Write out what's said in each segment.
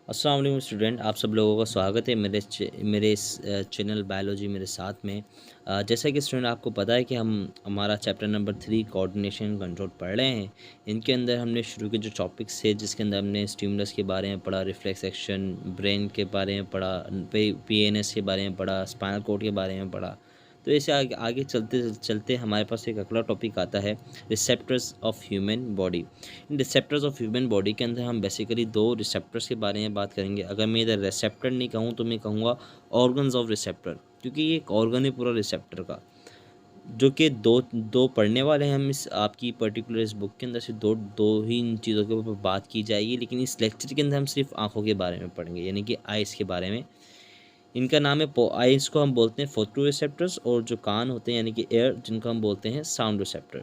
अस्सलाम वालेकुम स्टूडेंट, आप सब लोगों का स्वागत है मेरे इस चैनल बायोलॉजी मेरे साथ में। जैसा कि स्टूडेंट आपको पता है कि हम हमारा चैप्टर नंबर 3 कोऑर्डिनेशन कंट्रोल पढ़ रहे हैं। इनके अंदर हमने शुरू के जो टॉपिक्स थे जिसके अंदर हमने स्टिमुलस के बारे में पढ़ा, रिफ्लेक्स एक्शन, ब्रेन के बारे में पढ़ा, पीएनएस के बारे में पढ़ा, स्पाइनल कोड के बारे में पढ़ा। तो ऐसे आगे आगे चलते चलते हमारे पास एक अगला टॉपिक आता है, receptors of human body. In receptors of human body के अंदर हम बेसिकली दो रिसेप्टर्स के बारे में बात करेंगे। अगर मैं इधर रिसेप्टर नहीं कहूँ तो मैं कहूँगा ऑर्गन्स ऑफ रिसेप्टर, क्योंकि ये एक ऑर्गन है पूरा रिसेप्टर का, जो कि दो दो पढ़ने वाले हैं हम इस आपकी पर्टिकुलर इस बुक के अंदर से दो दो ही इन चीज़ों के ऊपर बात की जाएगी। लेकिन इस लेक्चर के अंदर हम सिर्फ आँखों के बारे में पढ़ेंगे, यानी कि आइज़ के बारे में। इनका नाम है आइज़ को हम बोलते हैं फोटो रिसेप्टर्स, और जो कान होते हैं यानी कि एयर, जिनको हम बोलते हैं साउंड रिसेप्टर।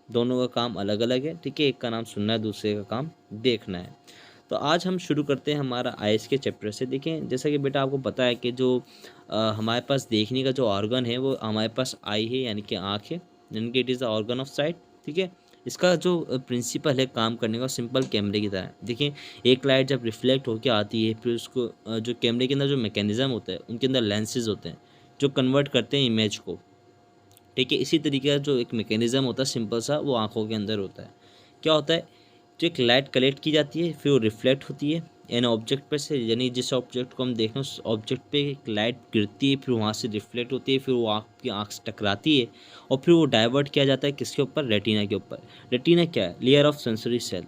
दोनों का काम अलग अलग है, ठीक है। एक का नाम सुनना है, दूसरे का काम देखना है। तो आज हम शुरू करते हैं हमारा आइज़ के चैप्टर से। देखें, जैसा कि बेटा आपको पता है कि जो हमारे पास देखने का जो ऑर्गन है वो हमारे पास आई है, यानी कि आँख है, यानी कि it is the organ of site, ठीक है। इसका जो प्रिंसिपल है काम करने का, सिंपल कैमरे की तरह है। देखिए, एक लाइट जब रिफ्लेक्ट होकर आती है, फिर उसको जो कैमरे के अंदर जो मैकेनिज़्म होता है, उनके अंदर लेंसेज होते हैं जो कन्वर्ट करते हैं इमेज को, ठीक है। इसी तरीके का जो एक मैकेनिज़्म होता है सिंपल सा, वो आँखों के अंदर होता है। क्या होता है, जो एक लाइट कलेक्ट की जाती है, फिर वो रिफ्लेक्ट होती है एन ऑब्जेक्ट पर से, यानी जिस ऑब्जेक्ट को हम देख रहे हैं उस ऑब्जेक्ट पे एक लाइट गिरती है, फिर वहाँ से रिफ्लेक्ट होती है, फिर वो आपकी आँख से टकराती है, और फिर वो डाइवर्ट किया जाता है किसके ऊपर, रेटिना के ऊपर। रेटिना क्या है, लेयर ऑफ सेंसरी सेल।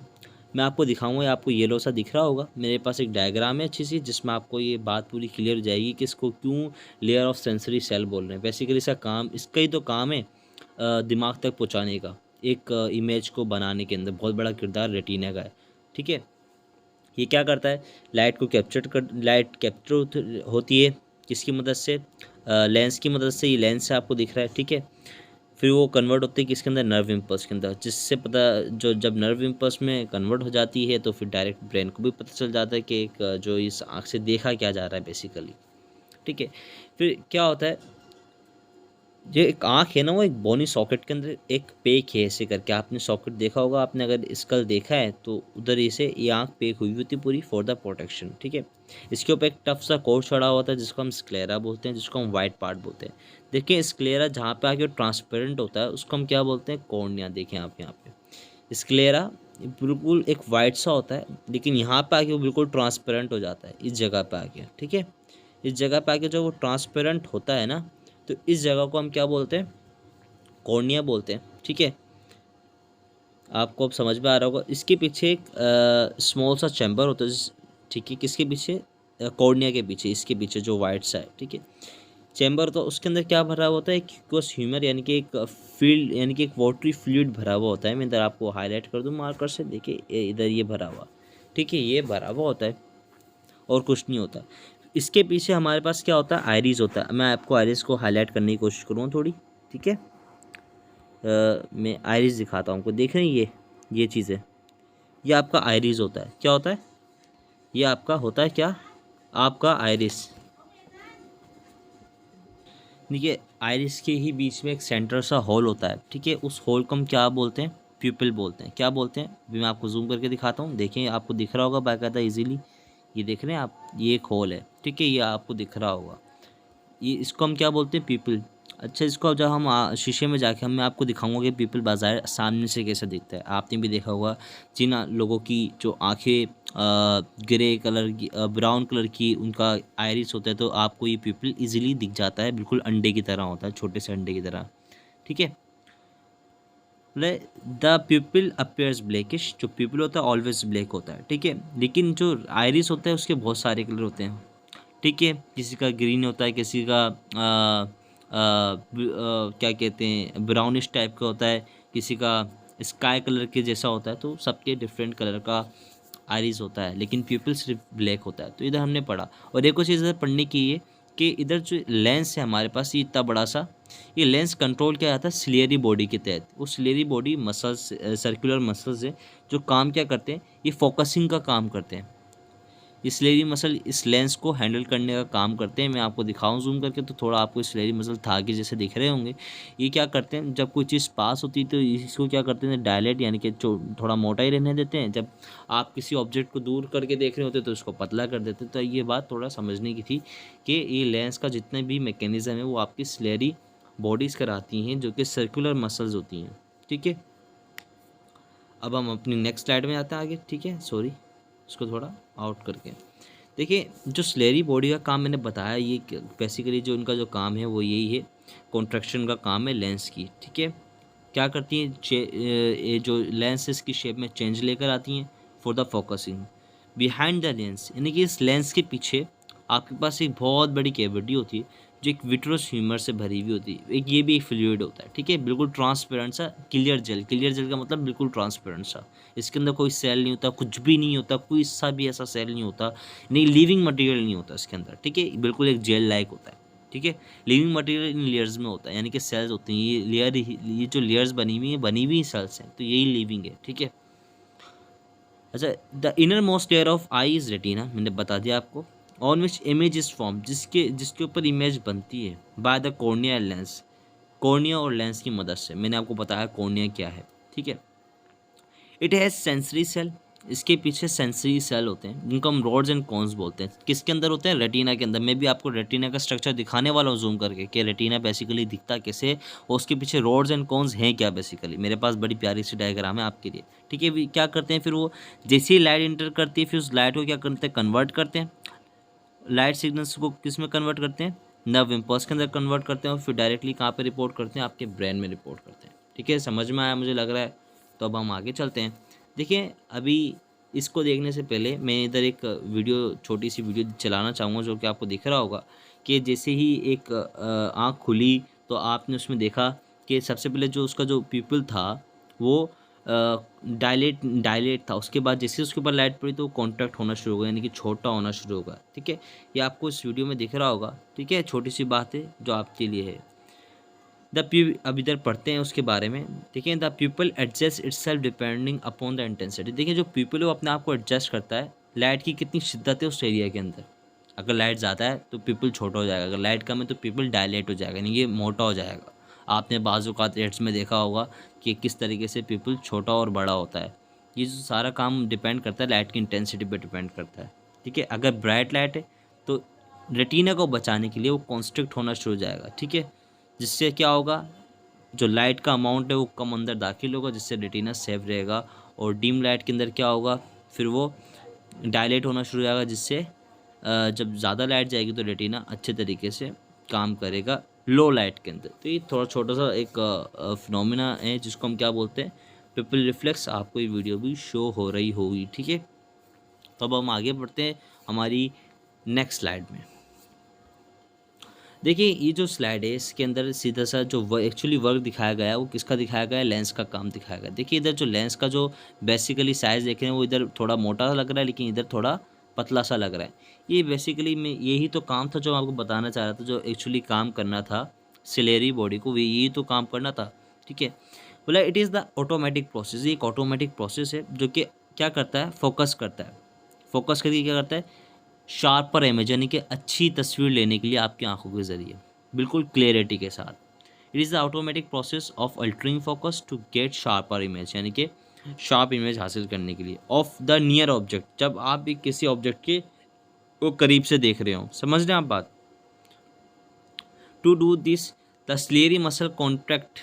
मैं आपको दिखाऊंगा, आपको येलो सा दिख रहा होगा, मेरे पास एक डायग्राम है अच्छी सी, जिसमें आपको ये बात पूरी क्लियर हो जाएगी कि इसको क्यों लेयर ऑफ सेंसरी सेल बोल रहे हैं। बेसिकली इसका काम, इसका ही तो काम है दिमाग तक पहुंचाने का, एक इमेज को बनाने के अंदर बहुत बड़ा किरदार रेटिना का है, ठीक है। ये क्या करता है, लाइट कैप्चर होती है किसकी मदद से, लेंस की मदद से। ये लेंस से आपको दिख रहा है, ठीक है। फिर वो कन्वर्ट होती है किसके अंदर, नर्व इम्पल्स के अंदर, जिससे पता, जो जब नर्व इम्पल्स में कन्वर्ट हो जाती है तो फिर डायरेक्ट ब्रेन को भी पता चल जाता है कि एक जो इस आँख से देखा क्या जा रहा है बेसिकली, ठीक है। फिर क्या होता है, ये एक आँख है ना, वो एक बोनी सॉकेट के अंदर एक पेक है ऐसे करके, आपने सॉकेट देखा होगा, आपने अगर स्कल देखा है तो उधर ऐसे ये आँख पेक हुई होती पूरी फॉर द प्रोटेक्शन, ठीक है। इसके ऊपर एक टफ सा कोट चढ़ा हुआ था जिसको हम स्क्लेरा बोलते हैं, जिसको हम वाइट पार्ट बोलते हैं। देखिए, स्क्लेरा जहाँ पे आके ट्रांसपेरेंट होता है उसको हम क्या बोलते हैं, कॉर्निया। देखें आप यहाँ पे स्क्लेरा बिल्कुल एक वाइट सा होता है, लेकिन यहाँ पे आके वो बिल्कुल ट्रांसपेरेंट हो जाता है इस जगह पे आके, ठीक है। इस जगह पे आके जो वो ट्रांसपेरेंट होता है ना, तो इस जगह को हम क्या बोलते हैं, कॉर्निया बोलते हैं, ठीक है। आपको अब समझ में आ रहा होगा। इसके पीछे एक स्मॉल सा चैम्बर होता है, ठीक है। किसके पीछे, कॉर्निया के पीछे, इसके पीछे जो वाइट सा है, ठीक है, चैम्बर। तो उसके अंदर क्या भरा हुआ होता है, एक्वस ह्यूमर, यानी कि एक फील्ड, यानी कि एक वाटरी फ्लूइड भरा हुआ होता है। मैं इधर आपको हाईलाइट कर दूँ मार्कर से, देखिए इधर ये भरा हुआ, ठीक है, ये भरा हुआ होता है और कुछ नहीं होता। इसके पीछे हमारे पास क्या होता है, आयरिस होता है। मैं आपको आयरिस को हाईलाइट करने की कोशिश करूँ थोड़ी, ठीक है। मैं आयरिस दिखाता हूँ आपको, देख रहे हैं ये चीज़ें, ये आपका आयरिस होता है। क्या होता है, ये आपका होता है क्या, आपका आयरिस। देखिए, आयरिस के ही बीच में एक सेंटर सा होल होता है, ठीक है। उस होल को हम क्या बोलते हैं, प्यूपिल बोलते हैं। क्या बोलते हैं, भी मैं आपको जूम करके दिखाता हूँ, देखें आपको दिख रहा होगा बाकायदा इजीली। ये देख रहे हैं आप, ये एक होल है, ठीक है, ये आपको दिख रहा होगा। ये इसको हम क्या बोलते हैं, पीपल। अच्छा, इसको जब हम शीशे में जाके मैं आपको दिखाऊंगा कि पीपल बाजार सामने से कैसे दिखता है। आपने भी देखा होगा जिन लोगों की जो आंखें ग्रे कलर की, ब्राउन कलर की उनका आयरिस होता है, तो आपको ये पीपल इजीली दिख जाता है, बिल्कुल अंडे की तरह होता है, छोटे से अंडे की तरह, ठीक है। द पीपल अपेयर्स ब्लैकिश, जो पीपल होता है ऑलवेज ब्लैक होता है, ठीक है। लेकिन जो आयरिस होता है उसके बहुत सारे कलर होते हैं, ठीक है। किसी का ग्रीन होता है, किसी का क्या कहते हैं, ब्राउनिश टाइप का होता है, किसी का स्काई कलर के जैसा होता है। तो सबके डिफरेंट कलर का आइरिस होता है, लेकिन प्यूपिल सिर्फ ब्लैक होता है। तो इधर हमने पढ़ा। और एक और चीज़ इधर पढ़ने की है कि इधर जो लेंस है हमारे पास, ये इतना बड़ा सा, ये लेंस कंट्रोल किया जाता है सिलियरी बॉडी के तहत। वो ciliary body muscles, circular muscles है जो काम क्या करते हैं, ये फोकसिंग का काम करते हैं। ये सिलेरी मसल इस लेंस को हैंडल करने का काम करते हैं। मैं आपको दिखाऊं जूम करके तो थोड़ा आपको सिलेरी मसल धागे जैसे दिख रहे होंगे। ये क्या करते हैं, जब कोई चीज़ पास होती है तो इसको क्या करते हैं, डायलेट यानी कि थोड़ा मोटा ही रहने देते हैं। जब आप किसी ऑब्जेक्ट को दूर करके देख रहे होते तो इसको पतला कर देते हैं। तो ये बात थोड़ा समझने की थी कि ये लेंस का जितने भी मैकेनिज्म है वो आपकी सिलेरी बॉडीज़ कराती हैं, जो कि सर्कुलर मसल्स होती हैं। ठीक है, अब हम अपनी नेक्स्ट स्लाइड में आते हैं आगे। ठीक है, सॉरी इसको थोड़ा आउट करके देखिए, जो सिलेरी बॉडी का काम मैंने बताया, ये बेसिकली जो इनका जो काम है वो यही है, कॉन्ट्रैक्शन का काम है लेंस की। ठीक है, क्या करती हैं, ये जो लेंस इसकी शेप में चेंज लेकर आती हैं for the focusing behind the lens, यानी कि इस लेंस के पीछे आपके पास एक बहुत बड़ी कैविटी होती है जो एक विट्रोस ह्यूमर से भरी हुई होती है। एक ये भी एक फ्लूइड होता है। ठीक है, बिल्कुल ट्रांसपेरेंट सा क्लियर जेल, क्लियर जेल का मतलब बिल्कुल ट्रांसपेरेंट सा। इसके अंदर कोई सेल नहीं होता, कुछ भी नहीं होता, कोई सा भी ऐसा सेल नहीं होता, नहीं लिविंग मटेरियल नहीं होता इसके अंदर। ठीक है, बिल्कुल एक जेल लाइक होता है। ठीक है, लिविंग मटेरियल इन लेयर्स में होता है, यानी कि सेल्स होते हैं, ये लेयर, ये जो लेयर्स बनी हुई सेल्स हैं, तो यही लिविंग है। ठीक है, अच्छा, the inner most layer of I is retina, मैंने बता दिया आपको, on which image is form, जिसके ऊपर इमेज बनती है by the cornea lens, cornea और लेंस की मदद से। मैंने आपको बताया कॉर्निया क्या है। ठीक है, इट हैज़ सेंसरी सेल, इसके पीछे सेंसरी सेल होते हैं जिनको हम रॉड्स एंड कॉन्स बोलते हैं। किसके अंदर होते हैं, रेटिना के अंदर। मैं भी आपको रेटिना का स्ट्रक्चर दिखाने वाला हूँ जूम करके कि रेटिना बेसिकली दिखता कैसे है और उसके पीछे रॉड्स एंड कॉन्स हैं क्या। बेसिकली मेरे पास बड़ी प्यारी सी डायग्राम है आपके लिए। ठीक है, क्या करते हैं फिर वो, जैसे ही लाइट इंटर करती है फिर उस लाइट को क्या करते हैं, कन्वर्ट करते हैं, लाइट सिग्नल्स को किस में कन्वर्ट करते हैं, नर्व इम्पल्स के अंदर कन्वर्ट करते हैं और फिर डायरेक्टली कहाँ पे रिपोर्ट करते हैं, आपके ब्रेन में रिपोर्ट करते हैं। ठीक है, समझ में आया मुझे लग रहा है। तो अब हम आगे चलते हैं। देखिए, अभी इसको देखने से पहले मैं इधर एक वीडियो, छोटी सी वीडियो चलाना चाहूँगा जो कि आपको दिख रहा होगा कि जैसे ही एक आँख खुली तो आपने उसमें देखा कि सबसे पहले जो उसका जो पीपल था वो डायलेट था। उसके बाद जैसे उसके ऊपर लाइट पड़ी तो वो कॉन्ट्रैक्ट होना शुरू हो गया, यानी कि छोटा होना शुरू होगा। ठीक है, ये आपको इस वीडियो में दिख रहा होगा। ठीक है, छोटी सी बात है जो आपके लिए है। अब इधर पढ़ते हैं उसके बारे में। देखिए, the people adjust its self depending upon the intensity. देखिए, जो पीपल है वो अपने आप को एडजस्ट करता है लाइट की कितनी शिद्दत है उस एरिया के अंदर। अगर लाइट ज़्यादा है तो पीपल छोटा हो जाएगा, अगर लाइट कम है तो पीपल डायलेट हो जाएगा, यानी ये मोटा हो जाएगा। आपने बाजू का रेट्स में देखा होगा कि किस तरीके से पीपल छोटा और बड़ा होता है। ये जो सारा काम डिपेंड करता है लाइट की इंटेंसिटी पे डिपेंड करता है। ठीक है, अगर ब्राइट लाइट है तो रेटिना को बचाने के लिए वो कॉन्स्ट्रिक्ट होना शुरू हो जाएगा। ठीक है, जिससे क्या होगा, जो लाइट का अमाउंट है वो कम अंदर दाखिल होगा, जिससे रेटिना सेफ रहेगा। और डीम लाइट के अंदर क्या होगा, फिर वो डायलेट होना शुरू हो जाएगा, जिससे जब ज़्यादा लाइट जाएगी तो रेटिना अच्छे तरीके से काम करेगा लो लाइट के अंदर। तो ये थोड़ा छोटा सा एक फिनोमिना है जिसको हम क्या बोलते हैं, पिपल रिफ्लेक्स। आपको ये वीडियो भी शो हो रही होगी। ठीक है, तो अब हम आगे बढ़ते हैं हमारी नेक्स्ट स्लाइड में। देखिए, ये जो स्लाइड है इसके अंदर सीधा सा जो एक्चुअली वर्क दिखाया गया है वो किसका दिखाया गया है, लेंस का काम दिखाया गया है। देखिए, इधर जो लेंस का जो बेसिकली साइज़ देख रहे हैं वो इधर थोड़ा मोटा लग रहा है, लेकिन इधर थोड़ा पतला सा लग रहा है। ये बेसिकली मैं यही तो काम था जो आपको बताना चाह रहा था, जो एक्चुअली काम करना था सिलेरी बॉडी को, यही तो काम करना था। ठीक है, बोला it is the automatic process. ये एक ऑटोमेटिक प्रोसेस है जो कि क्या करता है, फोकस करता है। फोकस करके क्या करता है, शार्पर इमेज, यानी कि अच्छी तस्वीर लेने के लिए आपकी आंखों के ज़रिए बिल्कुल क्लियरिटी के साथ। It is the automatic process of altering focus to get sharper image, यानी कि शार्प इमेज हासिल करने के लिए ऑफ द नियर ऑब्जेक्ट। जब आप भी किसी ऑब्जेक्ट के वो करीब से देख रहे हो, समझ रहे हैं आप बात। To do this the ciliary muscle contract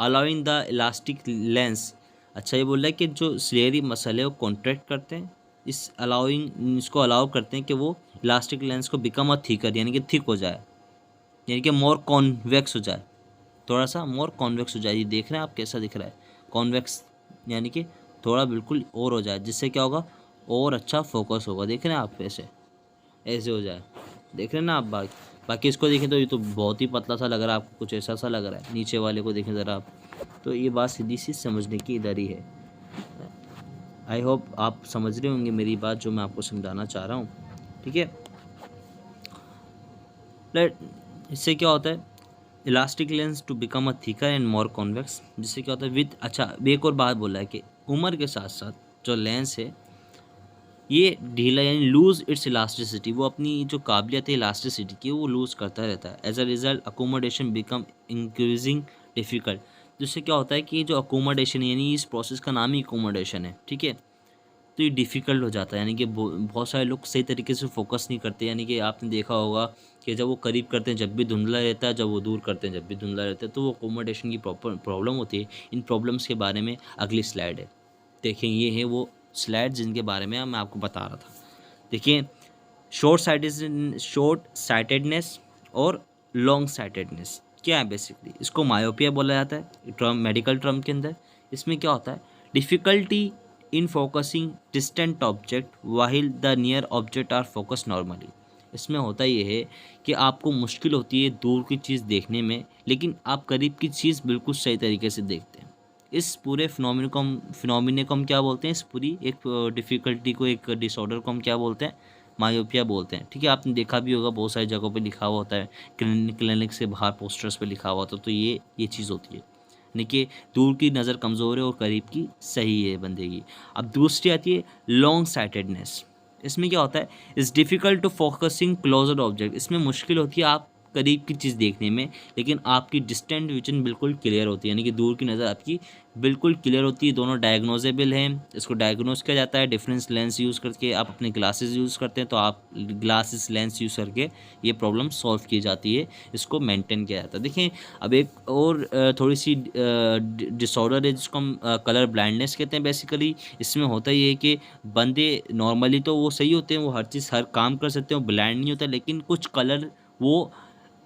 allowing the elastic lens. अच्छा, ये बोल रहा है कि जो स्लेरी मसल है वो कॉन्ट्रैक्ट करते हैं, इसको अलाउ करते हैं कि वो इलास्टिक लेंस को बिकम अ थिकर, यानी कि थिक हो जाए, यानी कि मोर कॉन्वेक्स हो जाए, थोड़ा सा मोर कॉन्वेक्स हो जाए। ये देख रहे हैं आप कैसा दिख रहा है, कॉन्वेक्स यानी कि थोड़ा बिल्कुल और हो जाए, जिससे क्या होगा, और अच्छा फोकस होगा। देख रहे हैं आप, ऐसे हो जाए, देख रहे हैं ना आप। बाकी इसको देखें तो ये तो बहुत ही पतला सा लग रहा है आपको, कुछ ऐसा सा लग रहा है। नीचे वाले को देखें ज़रा आप, तो ये बात सीधी सी समझने की इधर ही है। आई होप आप समझ रहे होंगे मेरी बात जो मैं आपको समझाना चाह रहा हूँ। ठीक है, इससे क्या होता है, elastic lens to become a thicker and more convex, जिससे क्या होता है विद। अच्छा, एक और बात बोला है कि उम्र के साथ साथ जो लेंस है ये ढीला यानी लूज़ इट्स इलास्टिसिटी, वो अपनी जो काबिलियत है इलास्टिसिटी की वो लूज़ करता रहता है। As a result accommodation become increasing difficult. जिससे क्या होता है कि जो अकोमोडेशन यानी इस प्रोसेस का नाम ही अकोमोडेशन है, ठीक है। तो ये डिफ़िकल्ट हो जाता है, यानी कि बहुत सारे लोग सही तरीके से फोकस नहीं करते। यानी कि आपने देखा होगा कि जब वो करीब करते हैं जब भी धुंधला रहता है, जब वो दूर करते हैं जब भी धुंधला रहता है, तो वो अकोमोडेशन की प्रॉब्लम होती है। इन प्रॉब्लम्स के बारे में अगली स्लाइड है। देखें, ये है वो स्लाइड जिनके बारे में मैं आपको बता रहा था। देखिए, शॉर्ट साइटेडनेस और लॉन्ग साइटेडनेस क्या है बेसिकली, इसको मायोपिया बोला जाता है टर्म, मेडिकल टर्म के अंदर। इसमें क्या होता है, difficulty in focusing distant object while the near object are focus normally. इसमें होता ये है कि आपको मुश्किल होती है दूर की चीज़ देखने में, लेकिन आप करीब की चीज़ बिल्कुल सही तरीके से देखते हैं। इस पूरे फिनोमिने को हम क्या बोलते हैं, इस पूरी एक डिफ़िकल्टी को, एक डिसऑर्डर को हम क्या बोलते हैं, मायोपिया बोलते हैं, ठीक है। आपने देखा भी होगा बहुत सारी जगहों पे लिखा हुआ होता है, क्लिनिक से बाहर पोस्टर्स पे लिखा हुआ होता है, तो ये चीज़ होती है, यानी कि दूर की नज़र कमज़ोर है और करीब की सही है बंदे की। अब दूसरी आती है लॉन्ग साइटेडनेस। इसमें क्या होता है, it's difficult to focusing closer object. इसमें मुश्किल होती है आप करीब की चीज़ देखने में, लेकिन आपकी डिस्टेंट विजन बिल्कुल क्लियर होती है, यानी कि दूर की नज़र आपकी बिल्कुल क्लियर होती है। दोनों डायग्नोजेबल हैं, इसको डायग्नोज किया जाता है डिफरेंस लेंस यूज़ करके। आप अपने ग्लासेस यूज़ करते हैं तो आप ग्लासेस लेंस यूज़ करके ये प्रॉब्लम सॉल्व की जाती है, इसको मेंटेन किया जाता है। देखें, अब एक और थोड़ी सी डिसऑर्डर है जिसको हम कलर ब्लाइंडनेस कहते हैं बेसिकली। इसमें होता ये है कि बंदे नॉर्मली तो वो सही होते हैं, वो हर चीज़ हर काम कर सकते हैं, वो ब्लाइंड नहीं होता, लेकिन कुछ कलर वो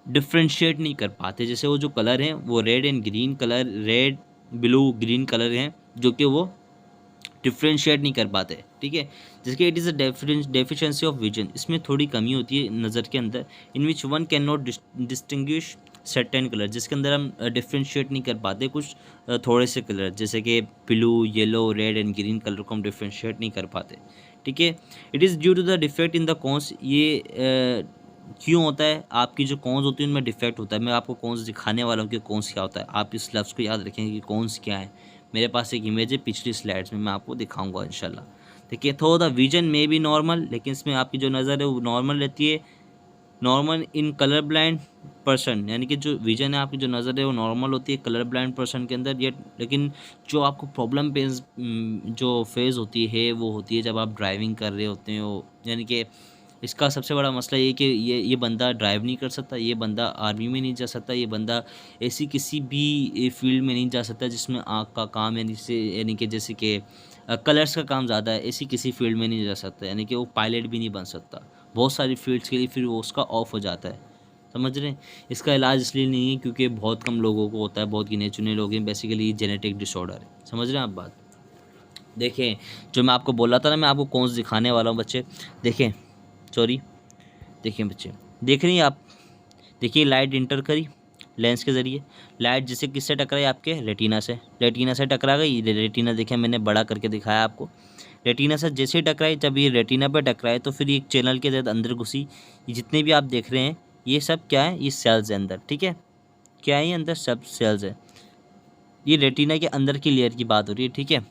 डिफ्रेंशिएट नहीं कर पाते। जैसे वो जो कलर हैं वो red and green colour, red blue green colour हैं, जो कि वो डिफ्रेंशिएट नहीं कर पाते, ठीक है। जिसके it is a deficiency of vision, इसमें थोड़ी कमी होती है नज़र के अंदर। In which one can not distinguish certain colour, जिसके अंदर हम डिफ्रेंशिएट नहीं कर पाते कुछ थोड़े से कलर, जैसे कि blue, yellow, red and green colour को हम डिफ्रेंशिएट नहीं कर पाते, ठीक है। It is due to the defect in the cones. ये क्यों होता है, आपकी जो कॉन्स होती है उनमें डिफेक्ट होता है। मैं आपको कॉन्स दिखाने वाला हूँ कि कॉन्स क्या होता है। आप इस लफ्ज़ को याद रखेंगे कि कॉन्स क्या है। मेरे पास एक इमेज है पिछली स्लाइड्स में, मैं आपको दिखाऊंगा इंशाल्लाह। देखिए, थोड़ा विजन में भी नॉर्मल, लेकिन इसमें आपकी जो नज़र है वो नॉर्मल रहती है। Normal in colour blind person, यानी कि जो विजन है आपकी जो नज़र है वो नॉर्मल होती है कलर ब्लाइंड पर्सन के अंदर। ये लेकिन जो आपको प्रॉब्लम जो फेज़ होती है वो होती है जब आप ड्राइविंग कर रहे होते हो। यानी कि इसका सबसे बड़ा मसला ये कि ये बंदा ड्राइव नहीं कर सकता, ये बंदा आर्मी में नहीं जा सकता, ये बंदा ऐसी किसी भी फील्ड में नहीं जा सकता जिसमें आँख का काम यानी कि जैसे कि कलर्स का काम ज़्यादा है, ऐसी किसी फील्ड में नहीं जा सकता, यानी कि वो पायलट भी नहीं बन सकता। बहुत सारी फील्ड्स के लिए फिर वो उसका ऑफ हो जाता है, समझ रहे हैं। इसका इलाज इसलिए नहीं है क्योंकि बहुत कम लोगों को होता है, बहुत गिने चुने लोग हैं, बेसिकली जेनेटिक डिसऑर्डर है। समझ रहे हैं आप बात। देखें, जो मैं आपको बोला था ना, मैं आपको कौन से दिखाने वाला हूँ बच्चे। देखें, सॉरी, देखिए बच्चे, देख रही हैं आप। देखिए, लाइट इंटर करी लेंस के ज़रिए, लाइट जिसे किससे टकराई, आपके रेटिना से। रेटिना से टकरा गई, रेटिना देखें मैंने बड़ा करके दिखाया आपको। रेटिना से जैसे ही टकराई, जब ये रेटिना पे टकराए तो फिर एक चैनल के तहत अंदर घुसी। ये जितने भी आप देख रहे हैं ये सब क्या है, ये सेल्स है अंदर, ठीक है। क्या है, ये अंदर सब सेल्स है। ये रेटिना के अंदर की लेयर की बात हो रही है, ठीक है।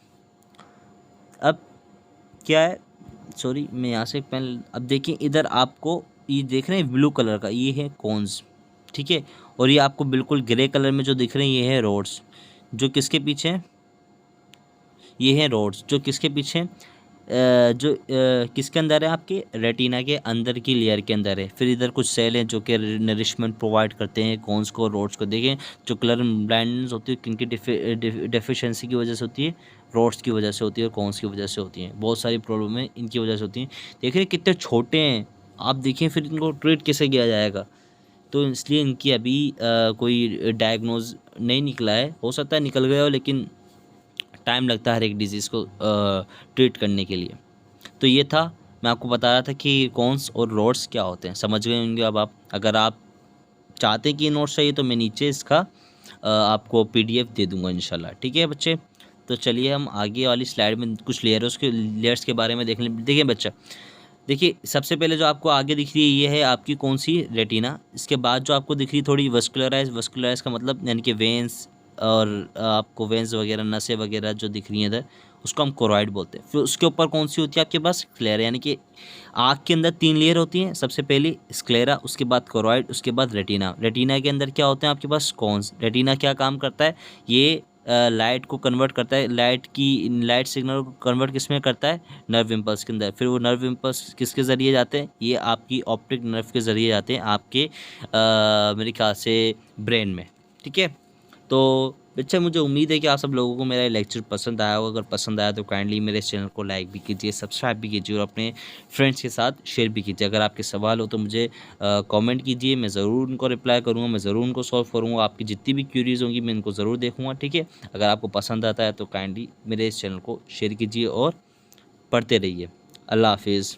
अब क्या है, सॉरी मैं यहाँ से पेन, अब देखिए इधर आपको ये देख रहे हैं ब्लू कलर का, ये है कोन्स, ठीक है। और ये आपको बिल्कुल ग्रे कलर में जो दिख रहे हैं ये है रोड्स, जो किसके पीछे हैं, ये है रोड्स जो किसके पीछे हैं, किसके अंदर है, आपके रेटिना के अंदर की लेयर के अंदर है। फिर इधर कुछ सेल हैं जो कि नरिशमेंट प्रोवाइड करते हैं कॉन्स को, रोड्स को। देखें, जो कलर ब्लाइंडनेस होती है किनकी डेफिशिएंसी की वजह से होती है, रोड्स की वजह से होती है और कॉन्स की वजह से होती हैं। बहुत सारी प्रॉब्लम है इनकी वजह से होती हैं। देख रहे हैं कितने छोटे हैं आप, देखिए फिर इनको ट्रीट कैसे किया जाएगा। तो इसलिए इनकी अभी कोई डायग्नोज नहीं निकला है, हो सकता है निकल गया हो, लेकिन टाइम लगता है हर एक डिज़ीज़ को ट्रीट करने के लिए। तो ये था, मैं आपको बता रहा था कि कॉन्स और रोड्स क्या होते हैं, समझ गए होंगे अब आप। अगर आप चाहते हैं कि ये नोट्स चाहिए तो मैं नीचे इसका आपको पीडीएफ दे दूंगा इंशाल्लाह, ठीक है बच्चे। तो चलिए हम आगे वाली स्लाइड में कुछ लेयर्स के बारे में देख लें। देखिए बच्चा, देखिए सबसे पहले जो आपको आगे दिख रही है ये है आपकी कौन सी, रेटिना। इसके बाद जो आपको दिख रही है थोड़ी वस्कुलराइज का मतलब यानी कि वेंस, और आपको वेंस वगैरह, नसें वगैरह जो दिख रही हैं इधर, उसको हम कोरॉइड बोलते हैं। फिर उसके ऊपर कौन सी होती है आपके पास, स्क्लेरा, यानी कि आँख के अंदर 3 लेयर होती हैं। सबसे पहली स्क्लेरा, उसके बाद कोरॉइड, उसके बाद रेटिना। रेटिना के अंदर क्या होते हैं आपके पास, कोन्स। रेटिना क्या काम करता है, ये लाइट को कन्वर्ट करता है, लाइट सिग्नल को कन्वर्ट किस में करता है, नर्व इम्पल्स के अंदर। फिर वो नर्व इम्पल्स किसके ज़रिए जाते हैं, ये आपकी ऑप्टिक नर्व के ज़रिए जाते हैं आपके मेरे ख्याल से ब्रेन में। ठीक है, तो अच्छा, मुझे उम्मीद है कि आप सब लोगों को मेरा लेक्चर पसंद आया होगा। अगर पसंद आया तो काइंडली मेरे चैनल को लाइक भी कीजिए, सब्सक्राइब भी कीजिए और अपने फ्रेंड्स के साथ शेयर भी कीजिए। अगर आपके सवाल हो तो मुझे कमेंट कीजिए, मैं ज़रूर उनको रिप्लाई करूँगा, मैं ज़रूर उनको सॉल्व करूँगा। आपकी जितनी भी क्यूरीज होंगी मैं इनको ज़रूर देखूँगा। ठीक है, अगर आपको पसंद आता है तो काइंडली मेरे इस चैनल को शेयर कीजिए और पढ़ते रहिए। अल्लाह हाफिज़।